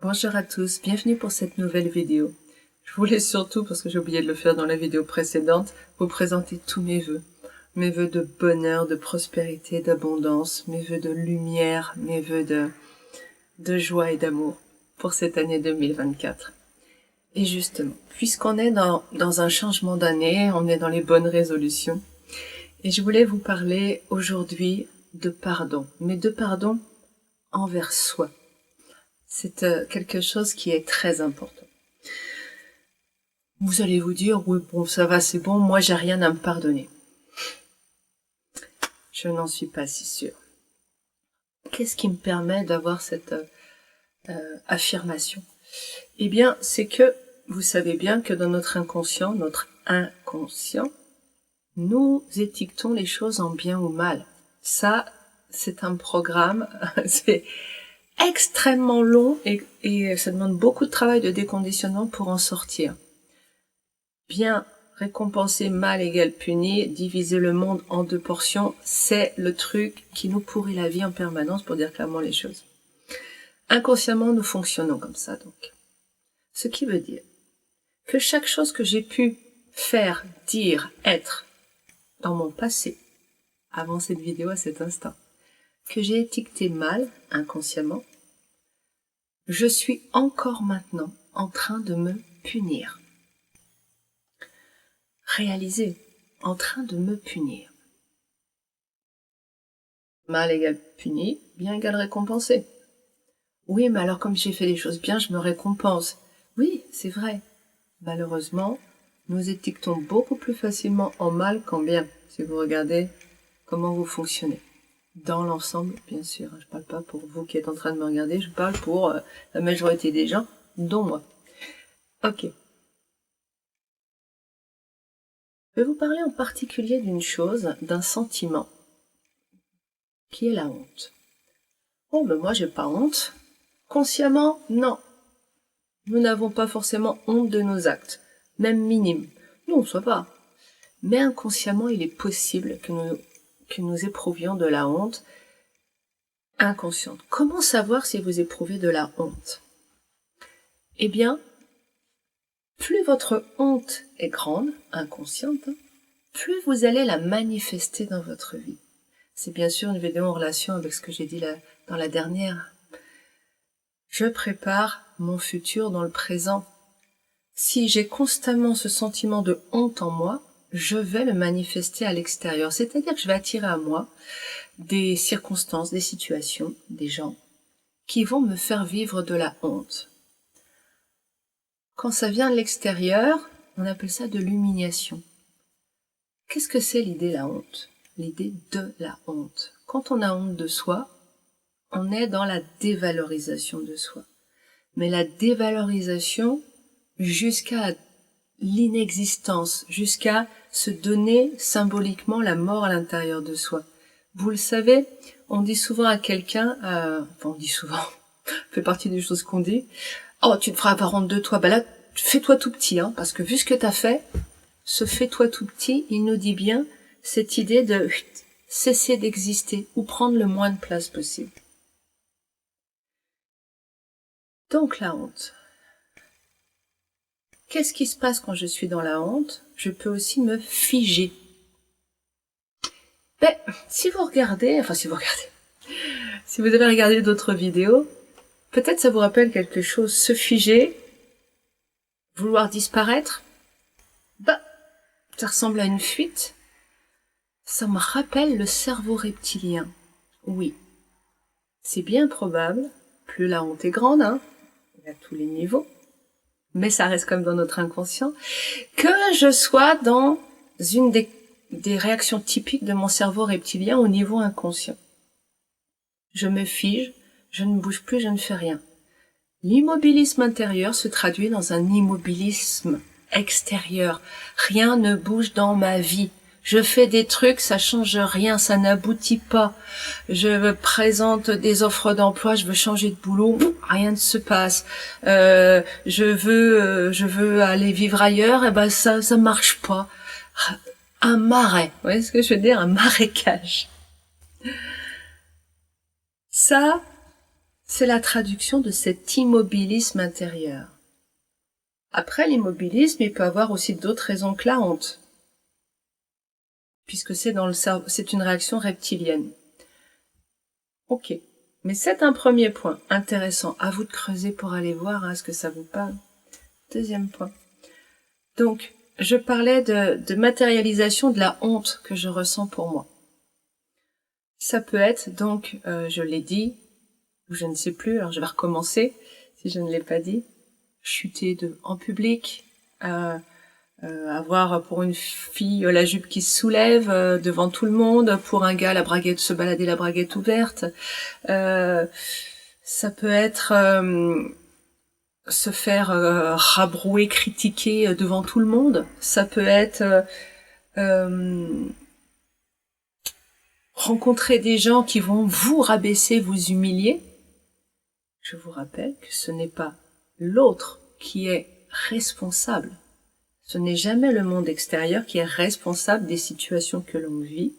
Bonjour à tous, bienvenue pour cette nouvelle vidéo. Je voulais surtout, parce que j'ai oublié de le faire dans la vidéo précédente, vous présenter tous mes vœux. Mes vœux de bonheur, de prospérité, d'abondance, mes vœux de lumière, mes vœux de joie et d'amour pour cette année 2024. Et justement, puisqu'on est dans un changement d'année, on est dans les bonnes résolutions, et je voulais vous parler aujourd'hui de pardon, mais de pardon envers soi. C'est quelque chose qui est très important. Vous allez vous dire, oui, bon, ça va, c'est bon, moi j'ai rien à me pardonner. Je n'en suis pas si sûre. Qu'est-ce qui me permet d'avoir cette affirmation? Eh bien, c'est que vous savez bien que dans notre inconscient, nous étiquetons les choses en bien ou mal. Ça, c'est un programme, c'est extrêmement long et ça demande beaucoup de travail de déconditionnement pour en sortir. Bien récompenser, mal égale puni, diviser le monde en deux portions, c'est le truc qui nous pourrit la vie en permanence, pour dire clairement les choses. Inconsciemment, nous fonctionnons comme ça, donc. Ce qui veut dire que chaque chose que j'ai pu faire, dire, être dans mon passé, avant cette vidéo à cet instant, que j'ai étiqueté mal, inconsciemment, je suis encore maintenant en train de me punir. Réaliser, en train de me punir. Mal égale puni, bien égale récompensé. Oui, mais alors comme j'ai fait des choses bien, je me récompense. Oui, c'est vrai. Malheureusement, nous étiquetons beaucoup plus facilement en mal qu'en bien, si vous regardez comment vous fonctionnez. Dans l'ensemble, bien sûr. Je ne parle pas pour vous qui êtes en train de me regarder, je parle pour la majorité des gens, dont moi. Ok. Je vais vous parler en particulier d'une chose, d'un sentiment, qui est la honte. Oh, mais moi, j'ai pas honte. Consciemment, non. Nous n'avons pas forcément honte de nos actes, même minimes. Non, ça va. Mais inconsciemment, il est possible que nous éprouvions de la honte inconsciente. Comment savoir si vous éprouvez de la honte? Eh bien, plus votre honte est grande, inconsciente, plus vous allez la manifester dans votre vie. C'est bien sûr une vidéo en relation avec ce que j'ai dit dans la dernière. Je prépare mon futur dans le présent. Si j'ai constamment ce sentiment de honte en moi, je vais le manifester à l'extérieur. C'est-à-dire que je vais attirer à moi des circonstances, des situations, des gens qui vont me faire vivre de la honte. Quand ça vient de l'extérieur, on appelle ça de l'humiliation. Qu'est-ce que c'est l'idée de la honte? L'idée de la honte. Quand on a honte de soi, on est dans la dévalorisation de soi. Mais la dévalorisation jusqu'à l'inexistence, jusqu'à se donner symboliquement la mort à l'intérieur de soi. Vous le savez, on dit souvent à quelqu'un, on dit souvent, ça fait partie des choses qu'on dit, oh, tu te feras pas honte de toi, là, fais-toi tout petit, parce que vu ce que t'as fait, ce fais-toi tout petit, il nous dit bien cette idée de cesser d'exister ou prendre le moins de place possible. Donc la honte. Qu'est-ce qui se passe quand je suis dans la honte? Je peux aussi me figer. Si vous avez regardé d'autres vidéos, peut-être ça vous rappelle quelque chose. Se figer, vouloir disparaître, ça ressemble à une fuite. Ça me rappelle le cerveau reptilien. Oui, c'est bien probable, plus la honte est grande, à tous les niveaux, mais ça reste comme dans notre inconscient, que je sois dans une des réactions typiques de mon cerveau reptilien au niveau inconscient. Je me fige, je ne bouge plus, je ne fais rien. L'immobilisme intérieur se traduit dans un immobilisme extérieur. Rien ne bouge dans ma vie. Je fais des trucs, ça change rien, ça n'aboutit pas. Je présente des offres d'emploi, je veux changer de boulot, rien ne se passe. Je veux aller vivre ailleurs, ça marche pas. Un marais, vous voyez ce que je veux dire? Un marécage. Ça, c'est la traduction de cet immobilisme intérieur. Après, l'immobilisme, il peut avoir aussi d'autres raisons que la honte, puisque c'est dans le cerveau, c'est une réaction reptilienne. Ok, mais c'est un premier point intéressant. À vous de creuser pour aller voir ce que ça vous parle. Deuxième point. Donc, je parlais de matérialisation de la honte que je ressens pour moi. Ça peut être, donc, je l'ai dit, ou je ne sais plus, alors je vais recommencer, si je ne l'ai pas dit, chuter en public, avoir pour une fille la jupe qui se soulève devant tout le monde, pour un gars la braguette, se balader la braguette ouverte. Ça peut être se faire rabrouer, critiquer devant tout le monde. Ça peut être rencontrer des gens qui vont vous rabaisser, vous humilier. Je vous rappelle que ce n'est pas l'autre qui est responsable. Ce n'est jamais le monde extérieur qui est responsable des situations que l'on vit.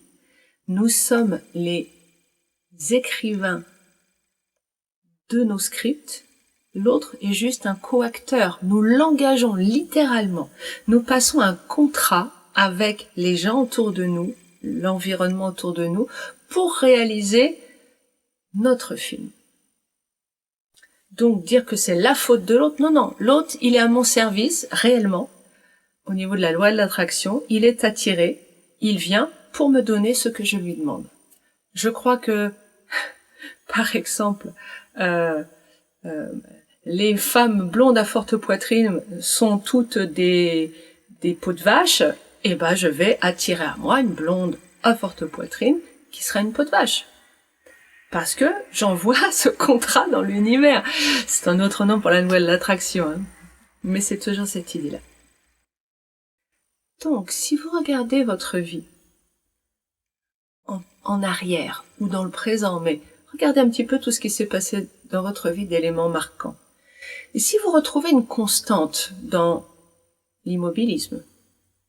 Nous sommes les écrivains de nos scripts. L'autre est juste un coacteur. Nous l'engageons littéralement. Nous passons un contrat avec les gens autour de nous, l'environnement autour de nous, pour réaliser notre film. Donc dire que c'est la faute de l'autre, non, l'autre il est à mon service, réellement, au niveau de la loi de l'attraction, il est attiré, il vient pour me donner ce que je lui demande. Je crois que, par exemple, les femmes blondes à forte poitrine sont toutes des peaux de vache, et ben je vais attirer à moi une blonde à forte poitrine qui sera une peau de vache. Parce que j'envoie ce contrat dans l'univers. C'est un autre nom pour la loi de l'attraction, hein. Mais c'est toujours cette idée-là. Donc, si vous regardez votre vie en arrière ou dans le présent, mais regardez un petit peu tout ce qui s'est passé dans votre vie d'éléments marquants. Et si vous retrouvez une constante dans l'immobilisme,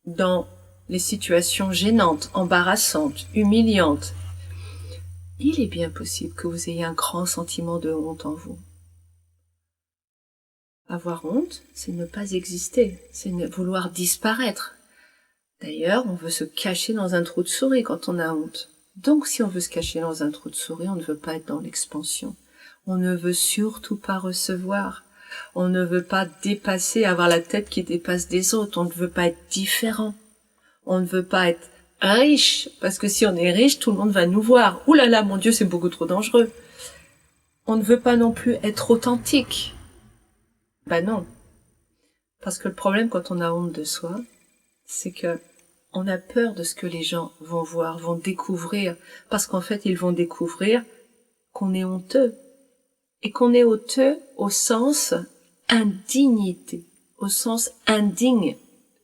dans les situations gênantes, embarrassantes, humiliantes, il est bien possible que vous ayez un grand sentiment de honte en vous. Avoir honte, c'est ne pas exister, c'est vouloir disparaître. D'ailleurs, on veut se cacher dans un trou de souris quand on a honte. Donc, si on veut se cacher dans un trou de souris, on ne veut pas être dans l'expansion. On ne veut surtout pas recevoir. On ne veut pas dépasser, avoir la tête qui dépasse des autres. On ne veut pas être différent. On ne veut pas être riche, parce que si on est riche, tout le monde va nous voir. Ouh là là, mon Dieu, c'est beaucoup trop dangereux. On ne veut pas non plus être authentique. Ben non. Parce que le problème quand on a honte de soi, c'est que on a peur de ce que les gens vont voir, vont découvrir. Parce qu'en fait, ils vont découvrir qu'on est honteux. Et qu'on est honteux au sens indignité, au sens indigne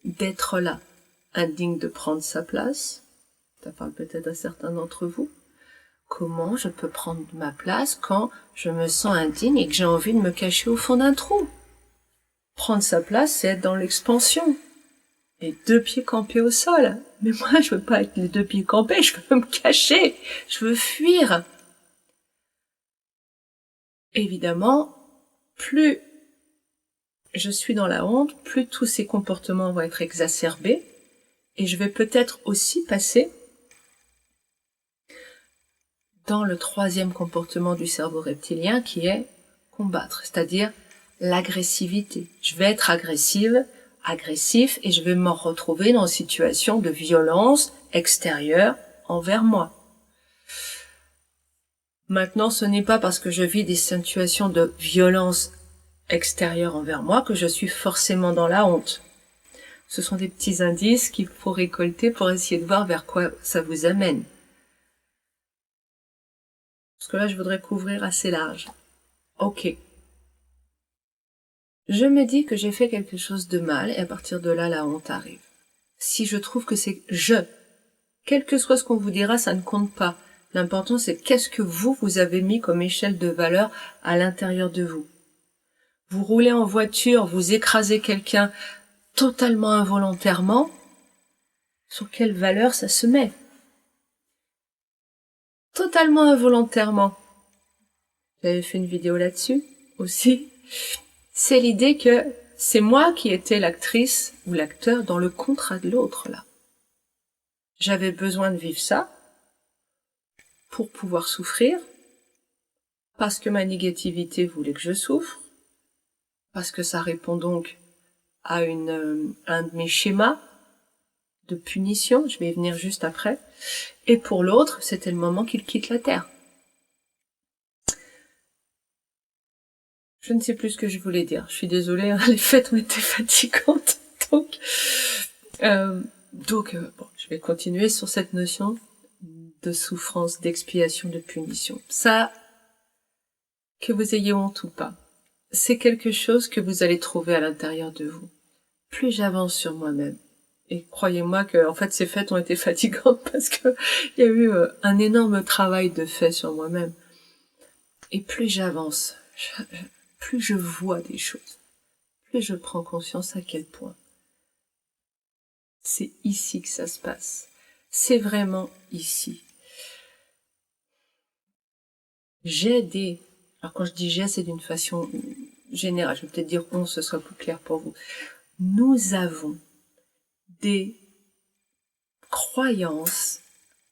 d'être là. Indigne de prendre sa place, ça parle peut-être à certains d'entre vous. Comment je peux prendre ma place quand je me sens indigne et que j'ai envie de me cacher au fond d'un trou? Prendre sa place, c'est être dans l'expansion. Les 2 pieds campés au sol. Mais moi, je veux pas être les 2 pieds campés, je veux me cacher, je veux fuir. Évidemment, plus je suis dans la honte, plus tous ces comportements vont être exacerbés. Et je vais peut-être aussi passer dans le 3e comportement du cerveau reptilien qui est combattre, c'est-à-dire l'agressivité. Je vais être agressif et je vais me retrouver dans une situation de violence extérieure envers moi. Maintenant, ce n'est pas parce que je vis des situations de violence extérieure envers moi que je suis forcément dans la honte. Ce sont des petits indices qu'il faut récolter pour essayer de voir vers quoi ça vous amène. Parce que là, je voudrais couvrir assez large. Ok. Je me dis que j'ai fait quelque chose de mal et à partir de là, la honte arrive. Si je trouve que c'est quel que soit ce qu'on vous dira, ça ne compte pas. L'important, c'est qu'est-ce que vous avez mis comme échelle de valeur à l'intérieur de vous. Vous roulez en voiture, vous écrasez quelqu'un totalement involontairement, sur quelle valeur ça se met? Totalement involontairement. j'avais fait une vidéo là-dessus aussi, c'est l'idée que c'est moi qui étais l'actrice ou l'acteur dans le contrat de l'autre, là. J'avais besoin de vivre ça pour pouvoir souffrir, parce que ma négativité voulait que je souffre, parce que ça répond donc à un de mes schémas de punition, je vais y venir juste après, et pour l'autre, c'était le moment qu'il quitte la Terre. Je ne sais plus ce que je voulais dire, je suis désolée, hein, les fêtes ont été fatigantes, donc bon, je vais continuer sur cette notion de souffrance, d'expiation, de punition. Ça, que vous ayez honte ou pas, c'est quelque chose que vous allez trouver à l'intérieur de vous. Plus j'avance sur moi-même, et croyez-moi que en fait ces fêtes ont été fatigantes parce que il y a eu un énorme travail de fait sur moi-même. Et plus j'avance, plus je vois des choses, plus je prends conscience à quel point c'est ici que ça se passe. C'est vraiment ici. Alors quand je dis j'ai, c'est d'une façon générale, je vais peut-être dire on, ce sera plus clair pour vous. Nous avons des croyances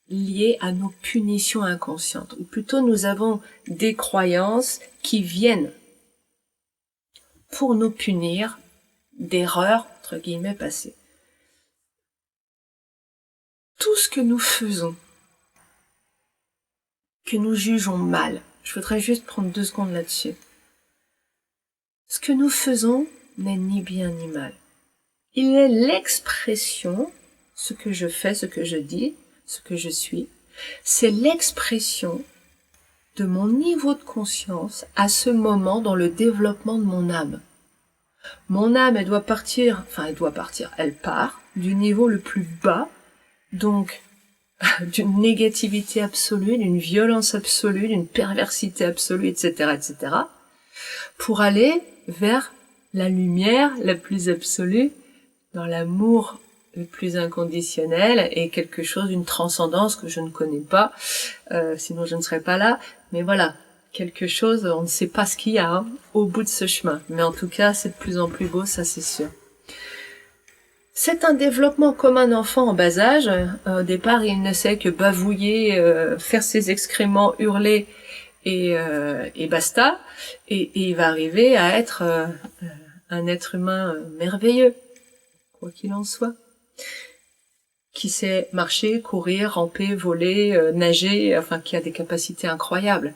liées à nos punitions inconscientes, ou plutôt nous avons des croyances qui viennent pour nous punir d'erreurs, entre guillemets, passées. Tout ce que nous faisons, que nous jugeons mal, je voudrais juste prendre 2 secondes là-dessus. Ce que nous faisons n'est ni bien ni mal. Il est l'expression, ce que je fais, ce que je dis, ce que je suis, c'est l'expression de mon niveau de conscience à ce moment dans le développement de mon âme. Mon âme, elle part du niveau le plus bas, donc d'une négativité absolue, d'une violence absolue, d'une perversité absolue, etc., etc., pour aller vers la lumière la plus absolue, dans l'amour le plus inconditionnel et quelque chose d'une transcendance que je ne connais pas, sinon je ne serais pas là, mais voilà, quelque chose, on ne sait pas ce qu'il y a au bout de ce chemin, mais en tout cas c'est de plus en plus beau, ça c'est sûr. C'est un développement comme un enfant en bas âge. Au départ, il ne sait que bavouiller, faire ses excréments, hurler et basta. Et il va arriver à être un être humain merveilleux, quoi qu'il en soit, qui sait marcher, courir, ramper, voler, nager, enfin qui a des capacités incroyables.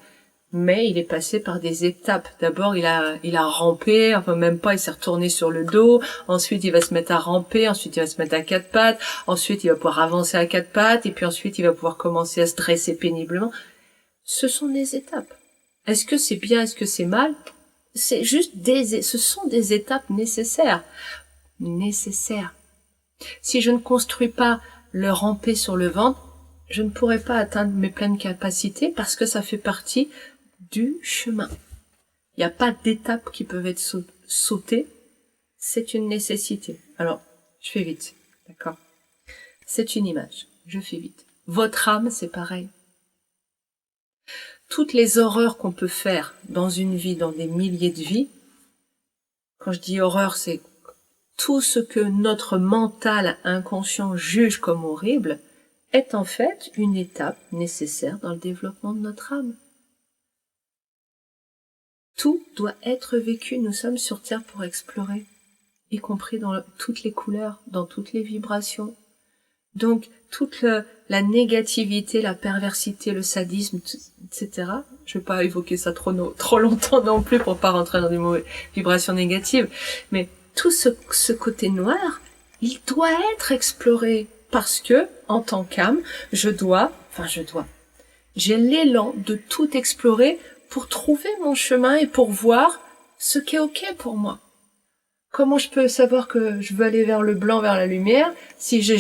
Mais il est passé par des étapes. D'abord, il a rampé, enfin même pas, il s'est retourné sur le dos. Ensuite, il va se mettre à ramper. Ensuite, il va se mettre à 4 pattes. Ensuite, il va pouvoir avancer à 4 pattes. Et puis ensuite, il va pouvoir commencer à se dresser péniblement. Ce sont des étapes. Est-ce que c'est bien? Est-ce que c'est mal? C'est juste ce sont des étapes nécessaires. Nécessaires. Si je ne construis pas le ramper sur le ventre, je ne pourrai pas atteindre mes pleines capacités parce que ça fait partie du chemin. Il n'y a pas d'étapes qui peuvent être sautées. C'est une nécessité. Alors, je fais vite. D'accord? C'est une image. Je fais vite. Votre âme, c'est pareil. Toutes les horreurs qu'on peut faire dans une vie, dans des milliers de vies, quand je dis horreur, c'est tout ce que notre mental inconscient juge comme horrible, est en fait une étape nécessaire dans le développement de notre âme. Tout doit être vécu, nous sommes sur Terre pour explorer, y compris dans toutes les couleurs, dans toutes les vibrations. Donc, toute la négativité, la perversité, le sadisme, etc. Je vais pas évoquer ça trop longtemps non plus pour pas rentrer dans des vibrations négatives, mais tout ce côté noir, il doit être exploré parce que, en tant qu'âme, j'ai l'élan de tout explorer pour trouver mon chemin et pour voir ce qui est ok pour moi. Comment je peux savoir que je veux aller vers le blanc, vers la lumière, si j'ai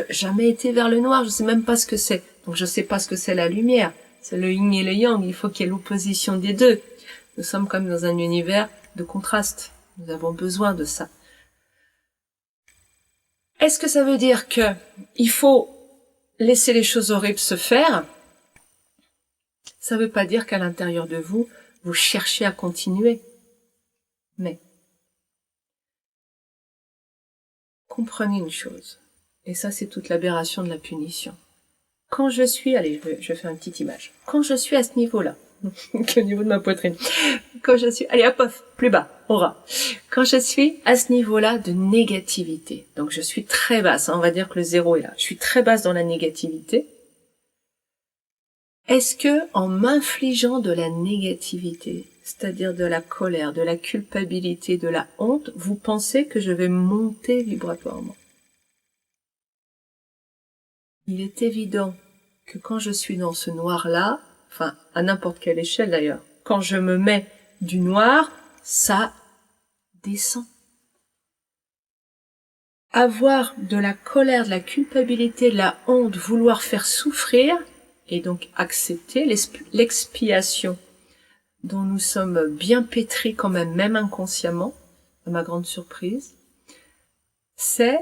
jamais été vers le noir, je sais même pas ce que c'est. Donc je sais pas ce que c'est la lumière. C'est le yin et le yang, il faut qu'il y ait l'opposition des deux. Nous sommes comme dans un univers de contraste. Nous avons besoin de ça. Est-ce que ça veut dire que il faut laisser les choses horribles se faire? Ça veut pas dire qu'à l'intérieur de vous, vous cherchez à continuer. Mais comprenez une chose, et ça c'est toute l'aberration de la punition. Quand je suis, allez, je vais faire une petite image. Quand je suis à ce niveau-là, au niveau de ma poitrine, quand je suis, allez hop, hop, plus bas, aura. Quand je suis à ce niveau-là de négativité, donc je suis très basse, on va dire que le 0 est là, je suis très basse dans la négativité, est-ce que, en m'infligeant de la négativité, c'est-à-dire de la colère, de la culpabilité, de la honte, vous pensez que je vais monter vibratoirement? Il est évident que quand je suis dans ce noir-là, enfin, à n'importe quelle échelle d'ailleurs, quand je me mets du noir, ça descend. Avoir de la colère, de la culpabilité, de la honte, vouloir faire souffrir, et donc accepter l'expiation dont nous sommes bien pétris quand même inconsciemment, à ma grande surprise, c'est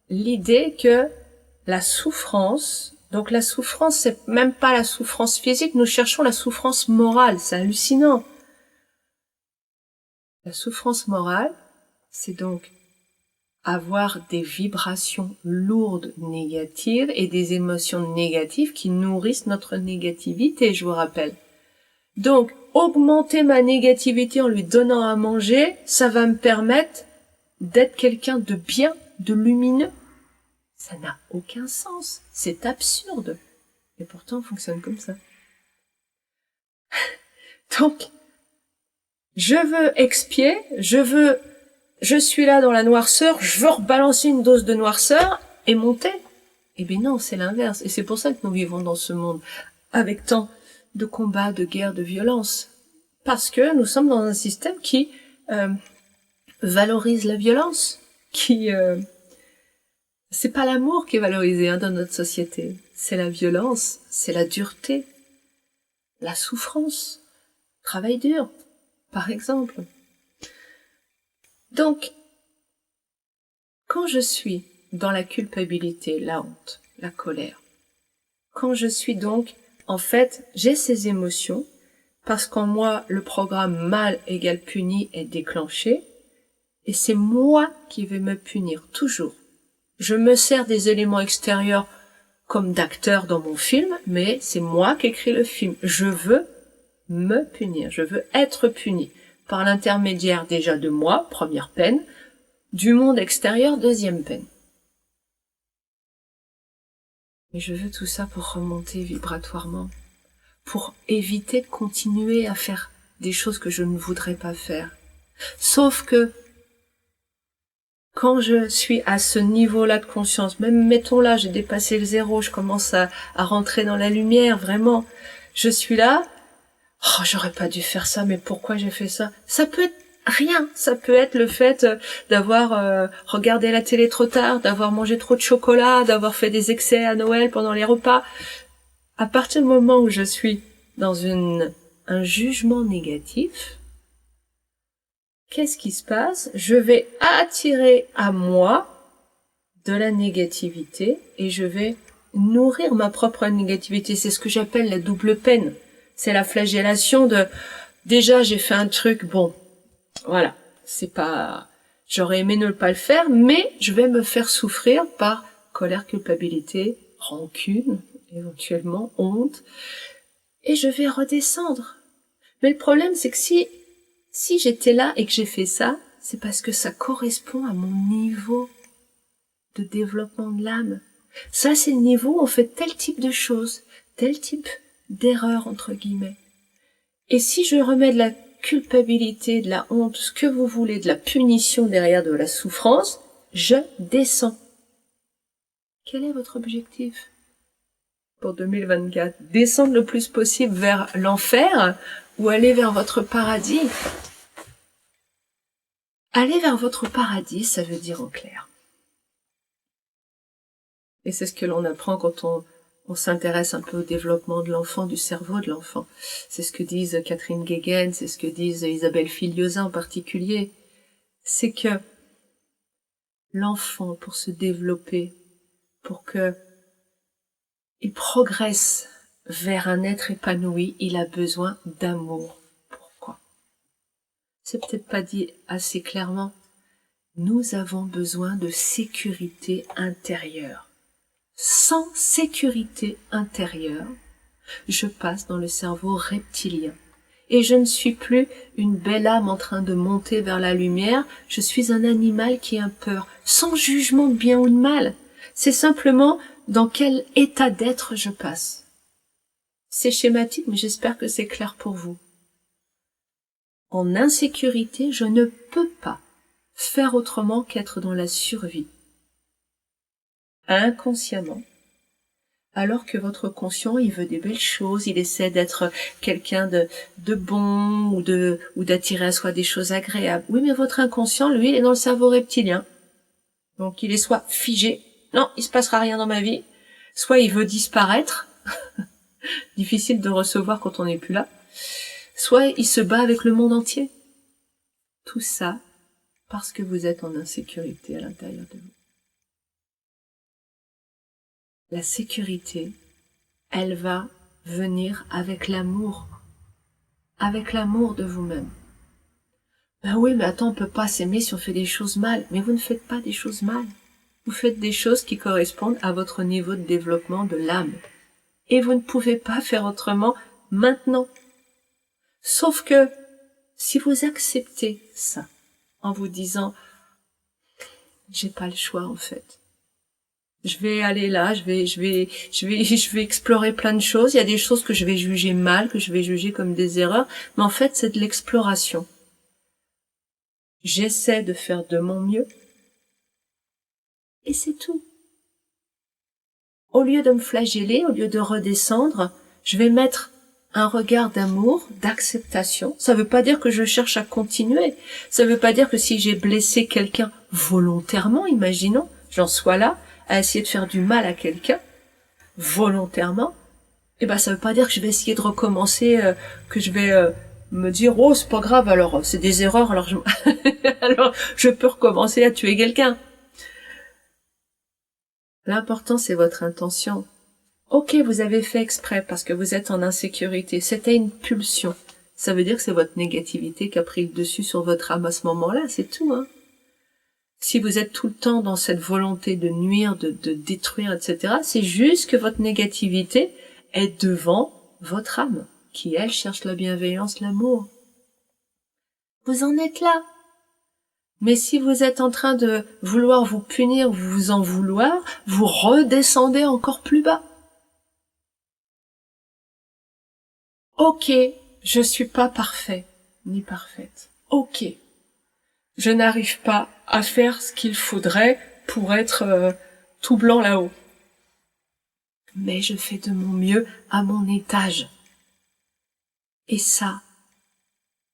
l'idée que la souffrance, donc la souffrance, c'est même pas la souffrance physique, nous cherchons la souffrance morale, c'est hallucinant. La souffrance morale, c'est donc avoir des vibrations lourdes négatives et des émotions négatives qui nourrissent notre négativité, je vous rappelle. Donc, augmenter ma négativité en lui donnant à manger, ça va me permettre d'être quelqu'un de bien, de lumineux. Ça n'a aucun sens. C'est absurde. Et pourtant, on fonctionne comme ça. Donc, je veux expier, je suis là dans la noirceur, je veux rebalancer une dose de noirceur et monter. Eh bien non, c'est l'inverse. Et c'est pour ça que nous vivons dans ce monde avec tant de combats, de guerres, de violences. Parce que nous sommes dans un système qui valorise la violence, qui... c'est pas l'amour qui est valorisé dans notre société. C'est la violence, c'est la dureté, la souffrance, travail dur, par exemple. Donc, quand je suis dans la culpabilité, la honte, la colère, quand je suis donc, en fait, j'ai ces émotions, parce qu'en moi, le programme mal égale puni est déclenché, et c'est moi qui vais me punir, toujours. Je me sers des éléments extérieurs comme d'acteur dans mon film, mais c'est moi qui écris le film. Je veux me punir, je veux être puni, par l'intermédiaire déjà de moi, première peine, du monde extérieur, deuxième peine. Et je veux tout ça pour remonter vibratoirement, pour éviter de continuer à faire des choses que je ne voudrais pas faire. Sauf que, quand je suis à ce niveau-là de conscience, même mettons là, j'ai dépassé le 0, je commence à rentrer dans la lumière, vraiment, je suis là, oh, j'aurais pas dû faire ça, mais pourquoi j'ai fait ça? Ça peut être rien, ça peut être le fait d'avoir regardé la télé trop tard, d'avoir mangé trop de chocolat, d'avoir fait des excès à Noël pendant les repas. À partir du moment où je suis dans un jugement négatif, qu'est-ce qui se passe? Je vais attirer à moi de la négativité et je vais nourrir ma propre négativité. C'est ce que j'appelle la double peine. C'est la flagellation de déjà j'ai fait un truc, bon, voilà, c'est pas, j'aurais aimé ne pas le faire, mais je vais me faire souffrir par colère, culpabilité, rancune, éventuellement honte, et je vais redescendre. Mais le problème, c'est que si j'étais là et que j'ai fait ça, c'est parce que ça correspond à mon niveau de développement de l'âme. Ça, c'est le niveau où on fait tel type de choses, tel type d'erreur, entre guillemets. Et si je remets de la culpabilité, de la honte, ce que vous voulez, de la punition derrière de la souffrance, je descends. Quel est votre objectif pour 2024? Descendre le plus possible vers l'enfer ou aller vers votre paradis? Aller vers votre paradis, ça veut dire en clair. Et c'est ce que l'on apprend quand on s'intéresse un peu au développement de l'enfant, du cerveau de l'enfant. C'est ce que disent Catherine Guéguen, c'est ce que disent Isabelle Filiosa en particulier. C'est que l'enfant, pour se développer, pour que il progresse vers un être épanoui, il a besoin d'amour. C'est peut-être pas dit assez clairement. Nous avons besoin de sécurité intérieure. Sans sécurité intérieure, je passe dans le cerveau reptilien. Et je ne suis plus une belle âme en train de monter vers la lumière, je suis un animal qui a peur, sans jugement de bien ou de mal. C'est simplement dans quel état d'être je passe. C'est schématique, mais j'espère que c'est clair pour vous. En insécurité, je ne peux pas faire autrement qu'être dans la survie. Inconsciemment. Alors que votre conscient, il veut des belles choses, il essaie d'être quelqu'un de bon ou d'attirer à soi des choses agréables. Oui, mais votre inconscient, lui, il est dans le cerveau reptilien. Donc il est soit figé, non, il se passera rien dans ma vie, soit il veut disparaître, difficile de recevoir quand on n'est plus là, soit il se bat avec le monde entier. Tout ça parce que vous êtes en insécurité à l'intérieur de vous. La sécurité, elle va venir avec l'amour de vous-même. Ben oui, mais attends, on peut pas s'aimer si on fait des choses mal. Mais vous ne faites pas des choses mal. Vous faites des choses qui correspondent à votre niveau de développement de l'âme. Et vous ne pouvez pas faire autrement maintenant. Sauf que, si vous acceptez ça, en vous disant, j'ai pas le choix en fait. Je vais aller là, je vais explorer plein de choses. Il y a des choses que je vais juger mal, que je vais juger comme des erreurs, mais en fait, c'est de l'exploration. J'essaie de faire de mon mieux, et c'est tout. Au lieu de me flageller, au lieu de redescendre, je vais mettre un regard d'amour, d'acceptation. Ça veut pas dire que je cherche à continuer. Ça veut pas dire que si j'ai blessé quelqu'un volontairement, imaginons, j'en sois là, à essayer de faire du mal à quelqu'un, volontairement, eh ben ça veut pas dire que je vais essayer de recommencer, que je vais me dire oh c'est pas grave alors c'est des erreurs alors alors je peux recommencer à tuer quelqu'un. L'important c'est votre intention. Ok, vous avez fait exprès parce que vous êtes en insécurité, c'était une pulsion. Ça veut dire que c'est votre négativité qui a pris le dessus sur votre âme à ce moment-là, c'est tout, hein. Si vous êtes tout le temps dans cette volonté de nuire, de détruire, etc., c'est juste que votre négativité est devant votre âme, qui, elle, cherche la bienveillance, l'amour. Vous en êtes là. Mais si vous êtes en train de vouloir vous punir, vous en vouloir, vous redescendez encore plus bas. Ok, je suis pas parfait, ni parfaite. Ok. Je n'arrive pas à faire ce qu'il faudrait pour être tout blanc là-haut. Mais je fais de mon mieux à mon étage. Et ça,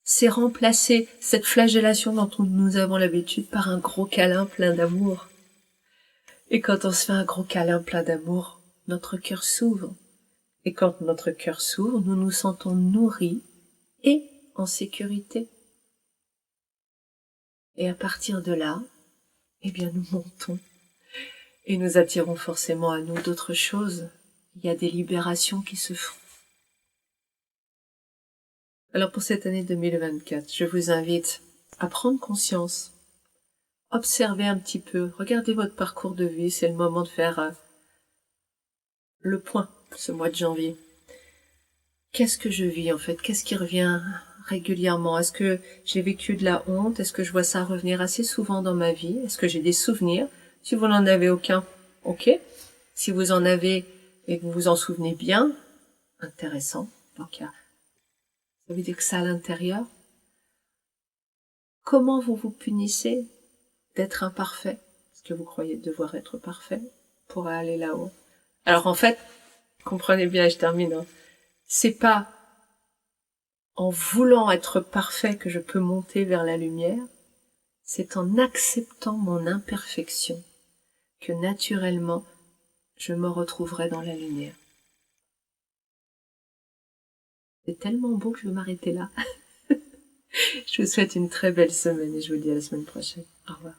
c'est remplacer cette flagellation dont nous avons l'habitude par un gros câlin plein d'amour. Et quand on se fait un gros câlin plein d'amour, notre cœur s'ouvre. Et quand notre cœur s'ouvre, nous nous sentons nourris et en sécurité. Et à partir de là, eh bien nous montons. Et nous attirons forcément à nous d'autres choses. Il y a des libérations qui se font. Alors pour cette année 2024, je vous invite à prendre conscience. Observez un petit peu, regardez votre parcours de vie, c'est le moment de faire le point ce mois de janvier. Qu'est-ce que je vis en fait? Qu'est-ce qui revient régulièrement? Est-ce que j'ai vécu de la honte? Est-ce que je vois ça revenir assez souvent dans ma vie? Est-ce que j'ai des souvenirs? Si vous n'en avez aucun, ok. Si vous en avez et que vous vous en souvenez bien, intéressant. Donc, ça veut dire que ça à l'intérieur. Comment vous vous punissez d'être imparfait? Est-ce que vous croyez devoir être parfait pour aller là-haut? Alors en fait, comprenez bien, je termine, hein. C'est pas en voulant être parfait que je peux monter vers la lumière, c'est en acceptant mon imperfection que naturellement je me retrouverai dans la lumière. C'est tellement beau que je vais m'arrêter là. Je vous souhaite une très belle semaine et je vous dis à la semaine prochaine. Au revoir.